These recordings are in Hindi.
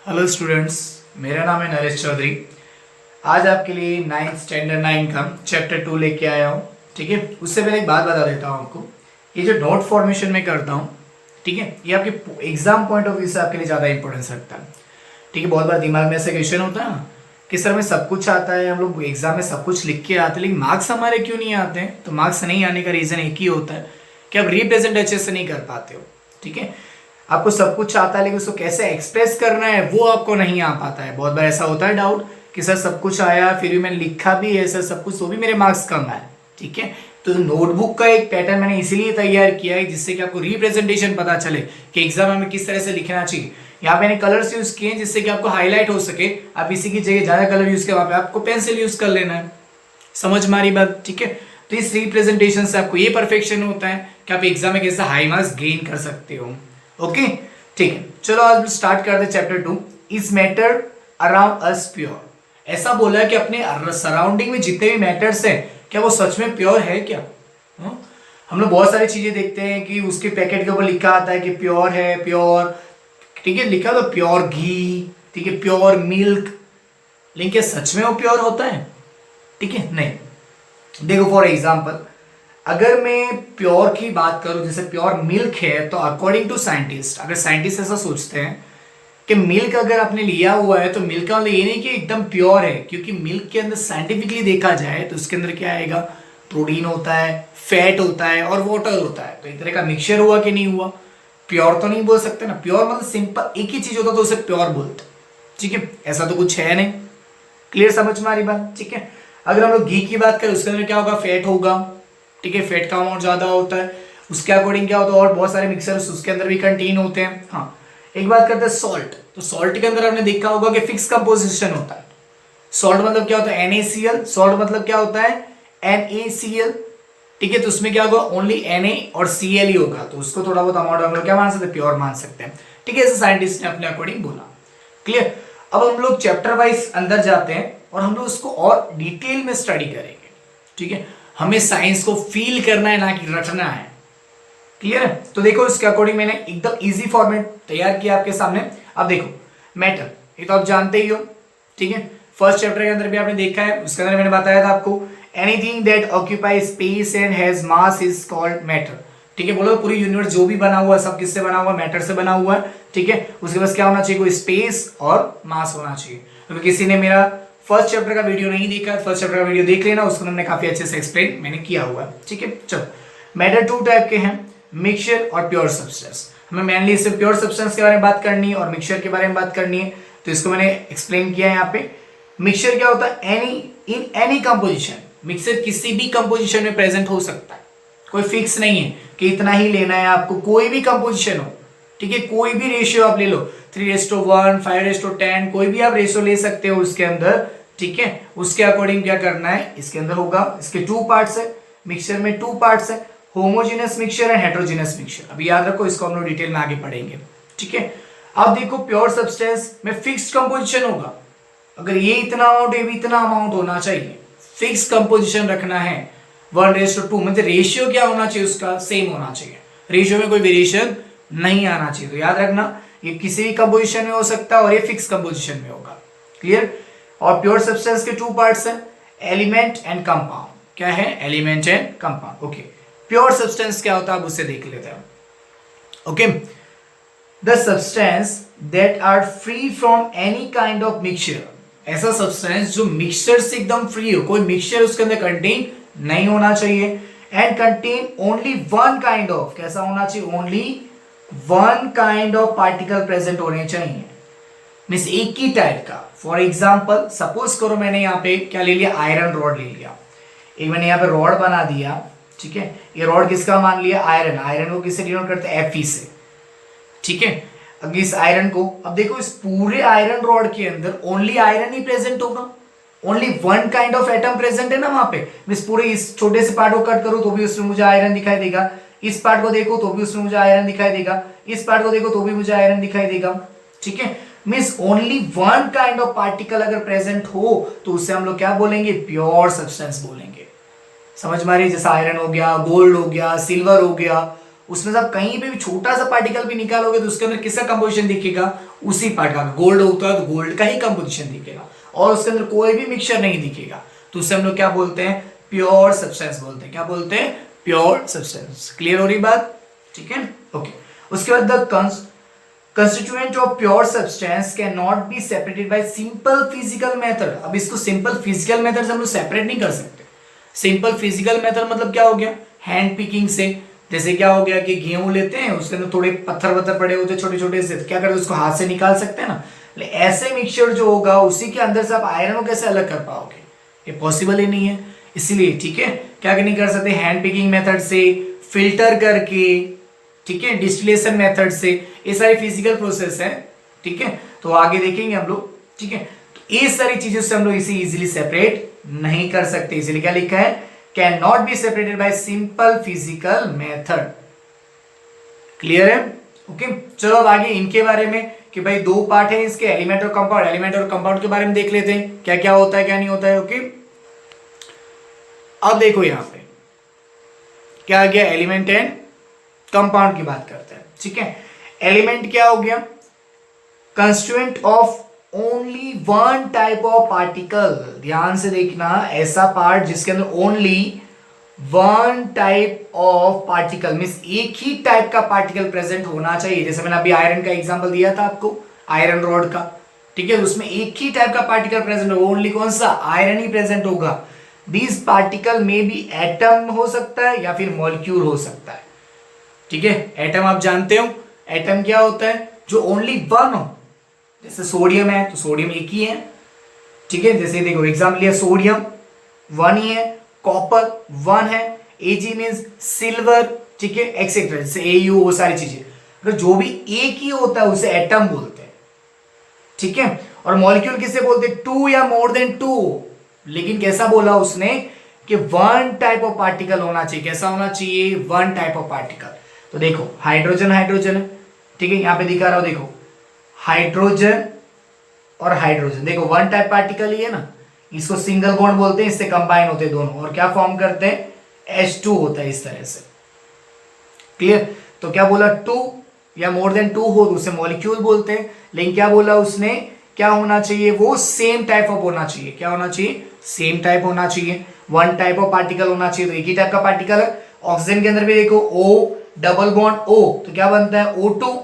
हेलो स्टूडेंट्स, मेरा नाम है नरेश चौधरी। आज आपके लिए 9th स्टैंडर्ड 9 का चैप्टर 2 लेके आया हूँ। ठीक है, उससे पहले एक बात बता देता हूँ आपको। ये जो नोट फॉर्मेशन में करता हूँ, ठीक है, ये आपके एग्जाम पॉइंट ऑफ व्यू से आपके लिए ज़्यादा इंपॉर्टेंस रखता है। ठीक है, बहुत बार दिमाग में ऐसा क्वेश्चन होता है ना कि सर में सब कुछ आता है, हम लोग एग्जाम में सब कुछ लिख के आते हैं, लेकिन मार्क्स हमारे क्यों नहीं आते हैं? तो मार्क्स नहीं आने का रीज़न एक ही होता है कि आप रिप्रेजेंट अच्छे से नहीं कर पाते हो। ठीक है, आपको सब कुछ आता है लेकिन उसको कैसे एक्सप्रेस करना है वो आपको नहीं आ पाता है। बहुत बार ऐसा होता है डाउट कि सर सब कुछ आया, फिर भी मैंने लिखा भी है सर सब कुछ, तो भी मेरे मार्क्स कम आए। ठीक है, तो नोटबुक का एक पैटर्न मैंने इसीलिए तैयार किया है जिससे कि आपको रिप्रेजेंटेशन पता चले कि एग्जाम में किस तरह से लिखना चाहिए। यहाँ पे मैंने कलर्स यूज किए जिससे कि आपको हाईलाइट हो सके। आप इसी की जगह ज्यादा कलर यूज किया, वहां पे आपको पेंसिल यूज कर लेना है। समझ मारी बात? ठीक है, तो इस रिप्रेजेंटेशन से आपको ये परफेक्शन होता है कि आप एग्जाम में कैसे हाई मार्क्स गेन कर सकते हो। ओके, ठीक है, चलो आज स्टार्ट करते हैं chapter 2। Is matter around us pure? ऐसा बोला है कि अपने सराउंडिंग में जितने भी मैटर्स हैं क्या वो सच में प्योर है क्या? हम लोग बहुत सारी चीजें देखते हैं कि उसके पैकेट के ऊपर लिखा आता है कि प्योर है, प्योर। ठीक है, लिखा तो प्योर घी, ठीक है, प्योर मिल्क, लेकिन क्या सच में वो प्योर होता है? ठीक है, नहीं। देखो फॉर एग्जाम्पल, अगर मैं प्योर की बात करूं, जैसे प्योर मिल्क है, तो अकॉर्डिंग टू साइंटिस्ट, अगर साइंटिस्ट ऐसा सोचते हैं कि मिल्क अगर आपने लिया हुआ है तो मिल्क का मतलब ये नहीं कि एकदम प्योर है, क्योंकि मिल्क के अंदर साइंटिफिकली देखा जाए तो उसके अंदर क्या आएगा? प्रोटीन होता है, फैट होता है और वाटर होता है। तो एक तरह का मिक्सचर हुआ कि नहीं हुआ? प्योर तो नहीं बोल सकते ना। प्योर मतलब सिंपल एक ही चीज होता तो उसे प्योर बोलते। ठीक है, ऐसा तो कुछ है नहीं। क्लियर, समझ में आ रही बात? ठीक है, अगर हम लोग घी की बात करें उसके अंदर क्या होगा? फैट होगा। ठीक है, फैट का अमाउंट ज्यादा होता है, उसके अकॉर्डिंग क्या होता है? और बहुत सारे मिक्सर्स उसके अंदर भी कंटेन होते हैं। हाँ, एक बात करते हैं सॉल्ट। तो सॉल्ट के अंदर आपने देखा होगा कि फिक्स कंपोजिशन होता है। सॉल्ट मतलब क्या होता है? NaCl। सॉल्ट मतलब क्या होता है? NaCl। ठीक है, तो उसमें क्या होगा? ओनली Na और Cl ही होगा, तो उसको थोड़ा बहुत अमाउंट हम लोग क्या मान सकते हैं? प्योर मान सकते हैं। ठीक है, ऐसे साइंटिस्ट ने अपने अकॉर्डिंग बोला। क्लियर। अब हम लोग चैप्टर वाइज अंदर जाते हैं और हम लोग उसको और डिटेल में स्टडी करेंगे। ठीक है, हमें साइंस को फील करना है ना कि रटना है। क्लियर है? तो देखो इसके अकॉर्डिंग मैंने एकदम इजी फॉर्मेट तैयार किया आपके सामने। अब देखो मैटर, ये तो आप जानते ही हो। ठीक है, फर्स्ट चैप्टर के अंदर भी आपने देखा है, उसके अंदर मैंने बताया था आपको anything that occupy space and has mass is called matter. ठीक है, बोलो पूरी यूनिवर्स जो भी बना हुआ है सब किससे बना हुआ है? मैटर से बना हुआ है। ठीक है, उसके पास क्या होना चाहिए? कोई स्पेस और मास होना चाहिए। क्योंकि किसी ने मेरा फर्स्ट चैप्टर का वीडियो नहीं देखा, फर्स्ट चैप्टर का वीडियो देख लेना, उसको हमने काफी अच्छे से एक्सप्लेन मैंने किया हुआ है। ठीक है, चलो मैटर 2 टाइप के हैं, मिक्सचर और प्योर सब्सटेंस। हमें मेनली इससे प्योर सब्सटेंस के बारे में बात करनी है और मिक्सचर के बारे में बात करनी है, तो इसको मैंने एक्सप्लेन किया है यहाँ पे। मिक्सचर क्या होता है? In any composition. मिक्सचर किसी भी कंपोजिशन में प्रेजेंट हो सकता है, कोई फिक्स नहीं है कि इतना ही लेना है आपको, कोई भी कंपोजिशन हो। ठीक है, कोई भी रेशियो आप ले लो, 3:1, 5:10, कोई भी आप रेशियो ले सकते हो उसके अंदर। ठीक है, उसके अकॉर्डिंग क्या करना है? इसके अंदर होगा, इसके 2 पार्ट्स है, मिक्सचर में 2 पार्ट्स है, homogeneous mixture and heterogeneous mixture. अभी याद रखो, इसको हम लोग डिटेल में आगे पढ़ेंगे। ठीक है, अब देखो प्योर सब्सटेंस में फिक्स्ड कंपोजिशन होगा। अगर ये इतना अमाउंट, ये भी इतना अमाउंट होना चाहिए, फिक्स कंपोजिशन रखना है। 1:2 मतलब रेशियो क्या होना चाहिए? उसका सेम होना चाहिए, रेशियो में कोई वेरिएशन नहीं आना चाहिए। तो याद रखना, ये किसी भी कंपोजिशन में हो सकता है और ये फिक्स कंपोजिशन में होगा। क्लियर। और प्योर सब्सटेंस के 2 पार्ट्स हैं, एलिमेंट एंड कंपाउंड। क्या है? Element and compound. Okay, pure substance क्या होता है अब उससे देख लेते हैं। Okay, the substance that are free from any kind of mixture. ऐसा सब्सटेंस जो मिक्सचर से एकदम फ्री हो, कोई मिक्सचर उसके अंदर कंटेन नहीं होना चाहिए। And contain only one kind of, कैसा होना चाहिए? Only one kind of particle present होने चाहिए, मीन्स एक ही टाइप का। फॉर एग्जाम्पल सपोज करो मैंने यहाँ पे क्या ले लिया? आयरन रॉड ले लिया। एक मैंने यहाँ पे रॉड बना दिया। ठीक है, ये रॉड किसका मान लिया? आयरन। आयरन को किससे डिनोट करते हैं? Fe से। ठीक है, अब इस आयरन को, अब देखो इस पूरे आयरन रॉड के अंदर ओनली आयरन ही प्रेजेंट होगा, only one kind of atom present है ना वहां पे। इस पूरे इस छोटे से पार्ट को कट करूं तो भी उसमें मुझे आयरन दिखाई देगा, इस पार्ट को देखो तो भी उसमें मुझे आयरन दिखाई देगा, इस पार्ट को देखो तो भी मुझे आयरन दिखाई देगा। ठीक है, means only one kind of particle अगर प्रेजेंट हो तो उससे हम लोग क्या बोलेंगे? प्योर सब्सटेंस बोलेंगे। समझ में आ रही है? जैसे आयरन हो गया, गोल्ड हो गया, सिल्वर हो गया, उसमें से आप कहीं पे भी छोटा सा पार्टिकल भी निकालोगे तो उसके अंदर किसका कंपोजिशन दिखेगा? उसी पार्ट का, गोल्ड होता है तो गोल्ड का ही कंपोजिशन दिखेगा और उसके अंदर कोई भी मिक्सचर नहीं दिखेगा, तो उसे हम लोग क्या बोलते हैं, प्योर सब्सटेंस बोलते हैं। क्या बोलते हैं, प्योर सब्सटेंस। क्लियर हो रही बात, ठीक है, ओके। उसके बाद the constituent of pure substance cannot be separated by simple physical method। अब इसको सिंपल फिजिकल मेथड से हम लोग सेपरेट नहीं कर सकते। सिंपल फिजिकल मेथड मतलब क्या हो गया, हैंड पिकिंग से। जैसे क्या हो गया कि गेहूं लेते हैं, उसके अंदर थोड़े पत्थर वत्थर पड़े होते हैं छोटे छोटे से, तो क्या करते हैं, उसको हाथ से निकाल सकते हैं ना। ऐसे मिक्सचर जो होगा उसी के अंदर से आप आयरन को कैसे अलग कर पाओगे, ये पॉसिबल ही नहीं है। इसलिए ठीक है, क्या नहीं कर सकते, हैंड पिकिंग मेथड से, फिल्टर करके, ठीक है, डिस्टिलेशन मेथड से, ये सारी फिजिकल प्रोसेस है, ठीक है। तो आगे देखेंगे हम लोग, ठीक है। तो ये सारी चीजों से हम लोग इसे इजीली सेपरेट नहीं कर सकते, इसलिए क्या लिखा है, can not be separated by simple physical method. Clear है, ओके। चलो अब आगे इनके बारे में कि भाई दो पार्ट है इसके, एलिमेंट और कंपाउंड। एलिमेंट और कंपाउंड के बारे में देख लेते हैं क्या क्या होता है क्या नहीं होता है, ओके। अब देखो यहां पे क्या आ गया, एलिमेंट एंड कंपाउंड की बात करते हैं, ठीक है। एलिमेंट क्या हो गया, constituent of only one type of particle. ध्यान से देखना, ऐसा पार्ट जिसके अंदर only one type of particle means एक ही टाइप का पार्टिकल प्रेजेंट होना चाहिए। जैसे मैंने अभी आयरन का एग्जांपल दिया था आपको, आयरन रॉड का, ठीक है, उसमें एक ही टाइप का पार्टिकल प्रेजेंट होगा, ओनली कौन सा, आयरन ही प्रेजेंट होगा। दिस पार्टिकल में भी एटम हो सकता है या फिर मॉलिक्यूल हो सकता है, ठीक है। एटम आप जानते हो, एटम क्या होता है, जो ओनली वन हो। जैसे सोडियम है तो सोडियम एक ही है, ठीक है। जैसे देखो एग्जाम्पल लिया, सोडियम वन ही है, कॉपर वन है, एजी मीन्स सिल्वर, ठीक है, एक्सेट्रा, जैसे एयू, वो सारी चीजें। अगर जो भी एक ही होता है उसे एटम बोलते हैं, ठीक है। और मॉलिक्यूल किसे बोलते हैं, टू या मोर देन टू। लेकिन कैसा बोला उसने कि वन टाइप ऑफ पार्टिकल होना चाहिए। कैसा होना चाहिए, वन टाइप ऑफ पार्टिकल। तो देखो हाइड्रोजन हाइड्रोजन है, ठीक है, यहां पे दिखा रहा हूं, देखो हाइड्रोजन और हाइड्रोजन, देखो वन टाइप पार्टिकल ही है ना। इसको सिंगल बॉन्ड बोलते हैं, इससे कंबाइन होते हैं दोनों और क्या फॉर्म करते हैं, H2 होता है इस तरह से। क्लियर, तो क्या बोला, टू या मोर देन टू हो तो उसे मॉलिक्यूल बोलते हैं। लेकिन क्या बोला उसने, क्या होना चाहिए, वो सेम टाइप ऑफ होना चाहिए। क्या होना चाहिए, सेम टाइप होना चाहिए, वन टाइप ऑफ पार्टिकल होना चाहिए। तो एक ही टाइप का पार्टिकल है। ऑक्सीजन के अंदर भी देखो O डबल बॉन्ड O, तो क्या बनता है, O2।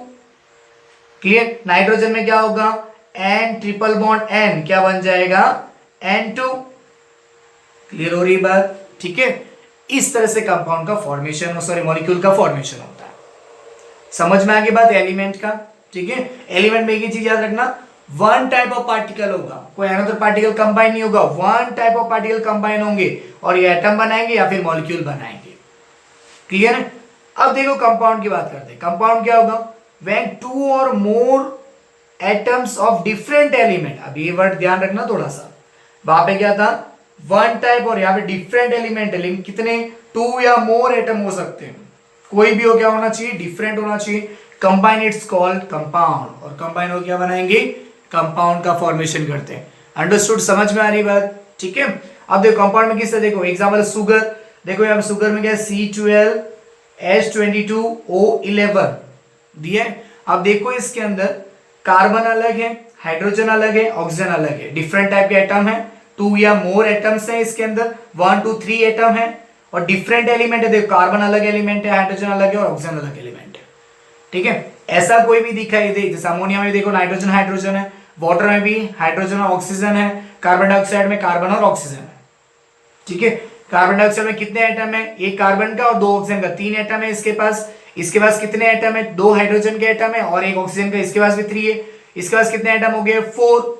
क्लियर, नाइट्रोजन में क्या होगा, N ट्रिपल बॉन्ड N, क्या बन जाएगा, N2। क्लियर हो रही बात, ठीक है। इस तरह से कंपाउंड का फॉर्मेशन, सॉरी मॉलिक्यूल का फॉर्मेशन होता है। समझ में आ गई बात एलिमेंट का, ठीक है। एलिमेंट में एक ही चीज याद रखना, वन टाइप ऑफ पार्टिकल होगा, कोई अनदर पार्टिकल कंबाइन नहीं होगा, one type of particle combine होंगे और ये एटम बनाएंगे या फिर मॉलिक्यूल बनाएंगे। क्लियर है। अब देखो कंपाउंड की बात करते हैं। कंपाउंड क्या होगा, when to or more atoms of different element. अब ये वर्ड ध्यान रखना थोड़ा सा, वहां पे क्या था, वन टाइप और यहाँ पे डिफरेंट एलिमेंट है, लेकिन कितने, टू या मोर एटम हो सकते हैं, कोई भी हो, क्या होना चाहिए, डिफरेंट होना चाहिए। कंबाइन इट्स कॉल्ड कंपाउंड, और कंबाइन हो क्या बनाएंगे, कंपाउंड का फॉर्मेशन करते हैं। अंडरस्टूड, समझ में आ रही बात, ठीक है। अब देखो कंपाउंड में किससे, देखो एग्जाम्पल सुगर, देखो यहाँ सुगर में क्या है, C12H22O11 दिया है। अब देखो इसके अंदर कार्बन अलग है, हाइड्रोजन अलग है, ऑक्सीजन अलग है, डिफरेंट टाइप के एटम है, टू या मोर एटम्स है इसके अंदर, 1 2 3 एटम है और डिफरेंट एलिमेंट है। देखो कार्बन अलग एलिमेंट है, हाइड्रोजन अलग है और ऑक्सीजन अलग एलिमेंट है, ठीक है। ऐसा कोई भी दिखाई दे, जैसे अमोनिया में देखो नाइट्रोजन हाइड्रोजन है, वाटर में भी हाइड्रोजन और ऑक्सीजन है, कार्बन डाइऑक्साइड में कार्बन और ऑक्सीजन है, ठीक है। कार्बन डाइऑक्साइड में कितने एटम है, एक कार्बन का और दो ऑक्सीजन का, 3 एटम है इसके पास। इसके पास कितने एटम है, 2 हाइड्रोजन के एटम है और एक ऑक्सीजन का, इसके पास भी 3 है। इसके पास कितने एटम हो गए, 4।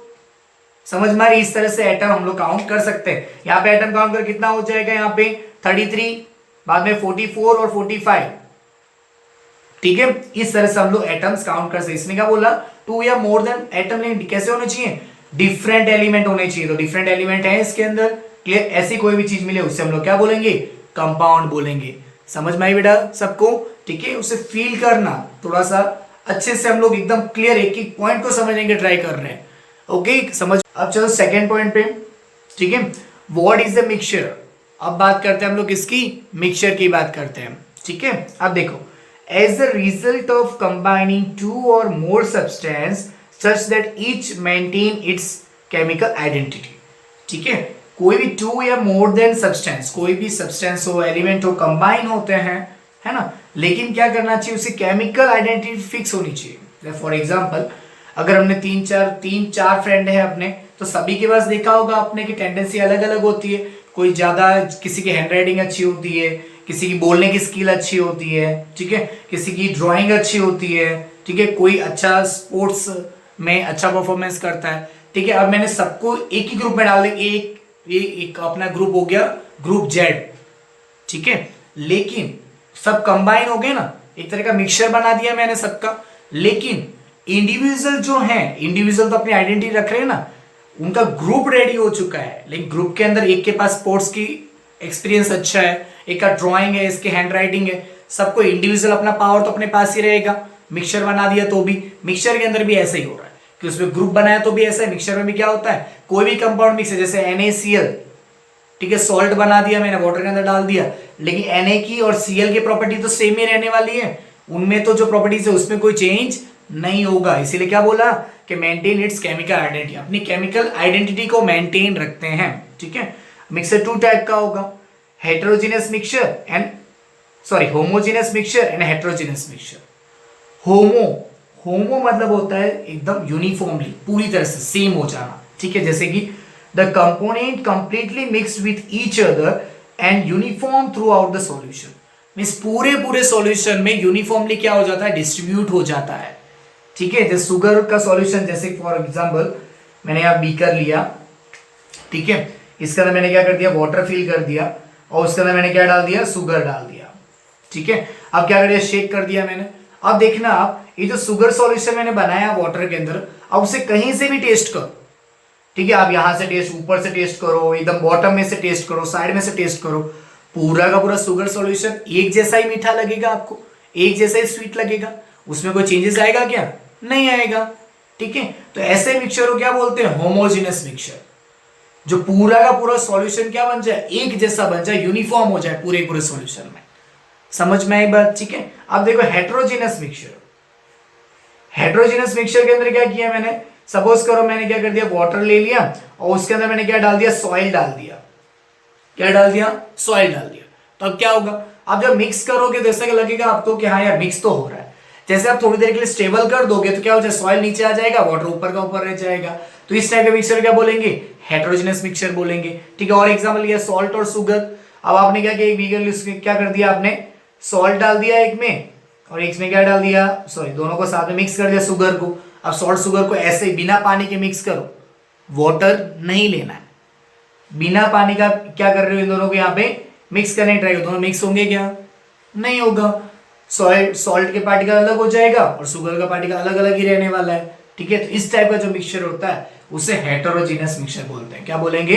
समझ में आ रही, इस तरह से एटम हम लोग काउंट कर सकते हैं। यहाँ पे एटम काउंट कर कितना हो जाएगा, यहाँ पे 33, बाद में 44 और 45, ठीक है। इस तरह से हम लोग एटम्स काउंट कर सकते हैं। इसने क्या बोला, टू या मोर देन एटम, लेकिन कैसे होने चाहिए, डिफरेंट एलिमेंट होने चाहिए। तो डिफरेंट एलिमेंट है इसके अंदर, क्लियर। ऐसी कोई भी चीज मिले उससे हम लोग क्या बोलेंगे, कंपाउंड बोलेंगे। समझ में आई बेटा सबको, ठीक है। उसे फील करना थोड़ा सा अच्छे से, हम लोग एकदम क्लियर एक एक पॉइंट को समझने के ट्राई कर रहे हैं, ओके, समझ। अब चलो सेकेंड पॉइंट पे, ठीक है, व्हाट इज द मिक्सचर। अब बात करते हैं हम लोग इसकी, मिक्सचर की बात करते हैं, ठीक है। अब देखो, as the result of combining two or more substance such that each maintain its chemical identity. ठीक है, कोई भी टू या मोर देन सब्सटेंस, कोई भी सब्सटेंस हो, एलिमेंट हो, कंबाइन होते हैं, है ना, लेकिन क्या करना चाहिए, उसे केमिकल आइडेंटिटी फिक्स होनी चाहिए। फॉर एग्जाम्पल, अगर हमने तीन चार फ्रेंड है अपने, तो सभी के पास देखा होगा आपने कि टेंडेंसी अलग अलग होती है। कोई ज्यादा, किसी की हैंडराइटिंग अच्छी होती है, किसी की बोलने की स्किल अच्छी होती है, ठीक है, किसी की ड्राइंग अच्छी होती है, ठीक है, कोई अच्छा स्पोर्ट्स में अच्छा परफॉर्मेंस करता है। ठीक है, अब मैंने सबको एक ही ग्रुप में डाल दिया, एक अपना ग्रुप हो गया ग्रुप जेड। ठीक है, लेकिन सब कंबाइन हो गए ना, एक तरह का मिक्सचर बना दिया मैंने सबका। लेकिन इंडिविजुअल जो है, इंडिविजुअल तो अपनी आइडेंटिटी रख रहे हैं ना, उनका ग्रुप रेडी हो चुका है। लेकिन ग्रुप के अंदर एक के पास स्पोर्ट्स की एक्सपीरियंस अच्छा है, एक का ड्राइंग है, इसके हैंड राइटिंग है, सबको इंडिविजुअल अपना पावर तो अपने पास ही रहेगा। मिक्सचर बना दिया तो भी, मिक्सचर के अंदर भी ऐसा ही हो रहा है कि उसमें ग्रुप बनाया तो भी ऐसा है। मिक्सचर में भी क्या होता है, कोई भी कंपाउंड मिक्स है, जैसे NaCl, ठीक है, सॉल्ट बना दिया मैंने, वाटर के अंदर डाल दिया, लेकिन Na की और Cl की प्रॉपर्टी तो सेम ही रहने वाली है, उनमें तो जो प्रॉपर्टीज है उसमें कोई चेंज नहीं होगा। इसीलिए क्या बोला कि मेंटेन इट्स केमिकल आइडेंटिटी, अपनी केमिकल आइडेंटिटी को मेंटेन रखते हैं। ठीक है, मिक्सचर टू टाइप का होगा, heterogeneous mixture and homogeneous mixture and heterogeneous mixture. Homo मतलब होता है एकदम यूनिफॉर्मली, पूरी तरह से सेम हो जाना। ठीक है, जैसे कि the component completely mixed with each other and uniform through out the solution. Means पूरे सॉल्यूशन में यूनिफॉर्मली क्या हो जाता है, डिस्ट्रीब्यूट हो जाता है। ठीक है, जैसे शुगर का सॉल्यूशन, जैसे फॉर एग्जांपल मैंने यहाँ बीकर लिया, ठीक है, इसके अंदर मैंने क्या कर दिया, वाटर फिल कर दिया, और उसके अंदर मैंने क्या डाल दिया, शुगर डाल दिया। ठीक है, अब क्या कर दिया, शेक कर दिया मैंने। अब देखना आप, ये जो शुगर सॉल्यूशन मैंने बनाया वाटर के अंदर, अब उसे कहीं से भी टेस्ट करो। ठीक है, आप यहां से टेस्ट, ऊपर से टेस्ट करो, एकदम बॉटम में से टेस्ट करो, साइड में से टेस्ट करो, पूरा का पूरा शुगर सॉल्यूशन एक जैसा ही मीठा लगेगा आपको, एक जैसा ही स्वीट लगेगा, उसमें कोई चेंजेस आएगा क्या, नहीं आएगा। ठीक है, तो ऐसे मिक्सचर को क्या बोलते हैं, होमोजेनस मिक्सचर, जो पूरा का पूरा सॉल्यूशन क्या बन जाए, एक जैसा बन जाए, यूनिफॉर्म हो जाए पूरे सॉल्यूशन में। समझ में आई बात। ठीक है, अब देखो हेटेरोजेनस मिक्सचर, हेटेरोजेनस मिक्सचर के अंदर क्या किया मैंने, सपोज करो मैंने क्या कर दिया, वाटर ले लिया और उसके अंदर मैंने क्या डाल दिया, सॉइल डाल दिया। क्या डाल दिया, सॉइल डाल दिया। तो अब क्या होगा, आप जब मिक्स करोगे तो ऐसा लगेगा आपको कि हाँ यार मिक्स तो हो रहा है। जैसे आप थोड़ी देर के लिए स्टेबल कर दोगे तो क्या हो जाए, सॉइल नीचे आ जाएगा, वाटर ऊपर का ऊपर रह जाएगा। तो इस टाइप का मिक्सचर क्या बोलेंगे, हेटेरोजेनस मिक्सचर बोलेंगे। ठीक है, और एग्जांपल लिया सॉल्ट और शुगर। अब आपने क्या किया, एक बीकर क्या कर दिया, आपने सॉल्ट डाल दिया एक में, और एक में क्या डाल दिया, सॉरी, दोनों को साथ में मिक्स कर दिया शुगर को। अब सॉल्ट शुगर को ऐसे ही बिना पानी के मिक्स करो, वाटर नहीं लेना है, बिना पानी का क्या कर रहे हो, इन दोनों को यहाँ पे मिक्स करने ट्राई करो, दोनों मिक्स होंगे क्या, नहीं होगा। सॉल्ट के पार्टिकल अलग हो जाएगा और शुगर का पार्टिकल अलग अलग ही रहने वाला है। ठीक है, तो इस टाइप का जो मिक्सचर होता है उसे हेटेरोजेनस मिक्सचर बोलते हैं। क्या बोलेंगे,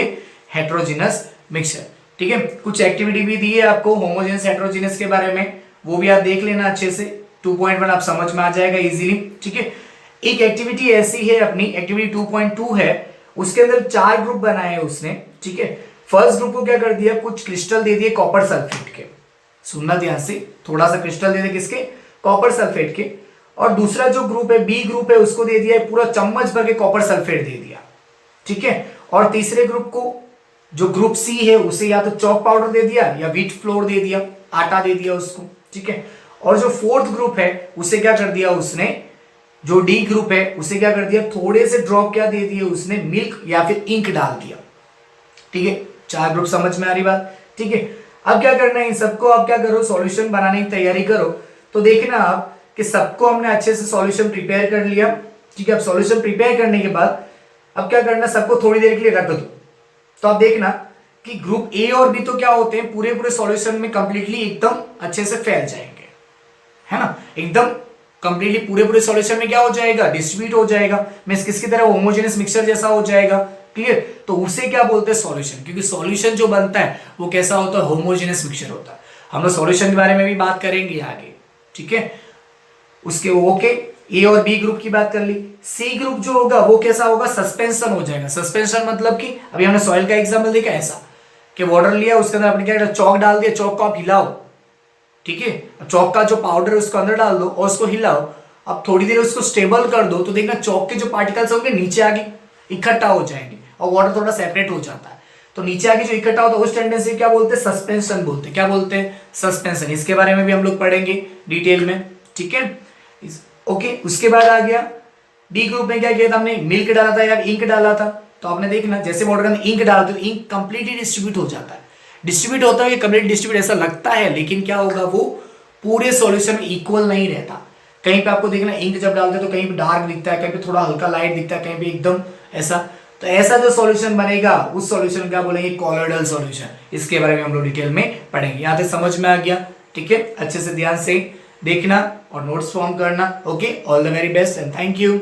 हेटेरोजेनस मिक्सचर। ठीक है, कुछ एक्टिविटी भी दी है आपको होमोजेनस हेटेरोजेनस के बारे में, वो भी आप देख लेना अच्छे से, 2.1 आप समझ में आ जाएगा इजीली। ठीक है, एक एक्टिविटी ऐसी है अपनी, एक्टिविटी 2.2 है, उसके अंदर 4 ग्रुप बनाए हैं उसने। ठीक है, फर्स्ट ग्रुप को क्या कर दिया, कुछ क्रिस्टल दे दिए कॉपर सल्फेट के, सुनना ध्यान से, थोड़ा सा क्रिस्टल दे दिए किसके, कॉपर सल्फेट के। और दूसरा जो ग्रुप है, बी ग्रुप है, उसको दे दिया पूरा चम्मच भर के कॉपर सल्फेट दे दिया। ठीक है, और तीसरे ग्रुप को, जो ग्रुप सी है, उसे या तो चॉक पाउडर दे दिया या व्हीट फ्लोर दे दिया, आटा दे दिया उसको। ठीक है, और जो फोर्थ ग्रुप है उसे क्या कर दिया उसने, जो डी ग्रुप है उसे क्या कर दिया, थोड़े से ड्रॉप क्या दे दिए उसने, मिल्क या फिर इंक डाल दिया। ठीक है, 4 ग्रुप समझ में आ रही बात। ठीक है, अब क्या करना है, इन सबको आप क्या करो, सॉल्यूशन बनाने की तैयारी करो। तो देखना आप कि सबको हमने अच्छे से सॉल्यूशन प्रिपेयर कर लिया। ठीक है, अब सॉल्यूशन प्रिपेयर करने के बाद अब क्या करना, सबको थोड़ी देर के लिए रख दो। तो आप देखना कि ग्रुप ए और बी तो क्या होते हैं, पूरे सॉल्यूशन में कंप्लीटली एकदम अच्छे से फैल जाएंगे, है ना, एकदम कंप्लीटली पूरे सॉल्यूशन में क्या हो जाएगा, डिस्ट्रीब्यूट हो जाएगा, मींस किसकी तरह, होमोजेनस मिक्सचर जैसा हो जाएगा। क्लियर, तो उसे क्या बोलते हैं, सॉल्यूशन, क्योंकि सॉल्यूशन जो बनता है वो कैसा होता है, होमोजेनस मिक्सचर होता है। हम लोग सॉल्यूशन के बारे में भी बात करेंगे आगे। ठीक है, उसके ओके, ए और बी ग्रुप की बात कर ली। सी ग्रुप जो होगा वो कैसा होगा, सस्पेंशन हो जाएगा। सस्पेंशन मतलब कि अभी हमने सॉइल का एग्जांपल देखा, ऐसा कि वाटर लिया, उसके अंदर आपने क्या किया, चौक डाल दिया, चौक को आप हिलाओ। ठीक है, चौक का जो पाउडर है उसको अंदर डाल दो और उसको हिलाओ, अब थोड़ी देर उसको स्टेबल कर दो तो देखना चौक के जो पार्टिकल्स होंगे नीचे आगे इकट्ठा हो जाएंगे और वाटर थोड़ा सेपरेट हो जाता है। तो नीचे आगे जो इकट्ठा होता है उस टेंडेंसी क्या बोलते हैं, सस्पेंशन बोलते हैं। क्या बोलते हैं, सस्पेंशन। इसके बारे में भी हम लोग पढ़ेंगे डिटेल में, ठीक है। ओके, उसके बाद आ गया डी ग्रुप में क्या किया था हमने, मिल्क डाला था या इंक डाला था। तो आपने देखना जैसे वाटर के अंदर इंक डालते हो इंक कंप्लीटली डिस्ट्रीब्यूट हो जाता है। डिस्ट्रीब्यूट होता है, कंप्लीट डिस्ट्रीब्यूट ऐसा लगता है, लेकिन क्या होगा वो पूरे सॉल्यूशन में इक्वल नहीं रहता। कहीं पे आपको देखना इंक जब डालते हैं तो कहीं पे डार्क दिखता है, कहीं पे थोड़ा हल्का लाइट दिखता है, कहीं पे एकदम ऐसा। तो ऐसा जो सॉल्यूशन बनेगा उस सॉल्यूशन क्या बोलेंगे, कॉलोइडल सॉल्यूशन। इसके बारे में हम लोग डिटेल में पढ़ेंगे। यहाँ तक समझ में आ गया, ठीक है। अच्छे से ध्यान से देखना और नोट्स फॉर्म करना। Okay, all the very best and thank you.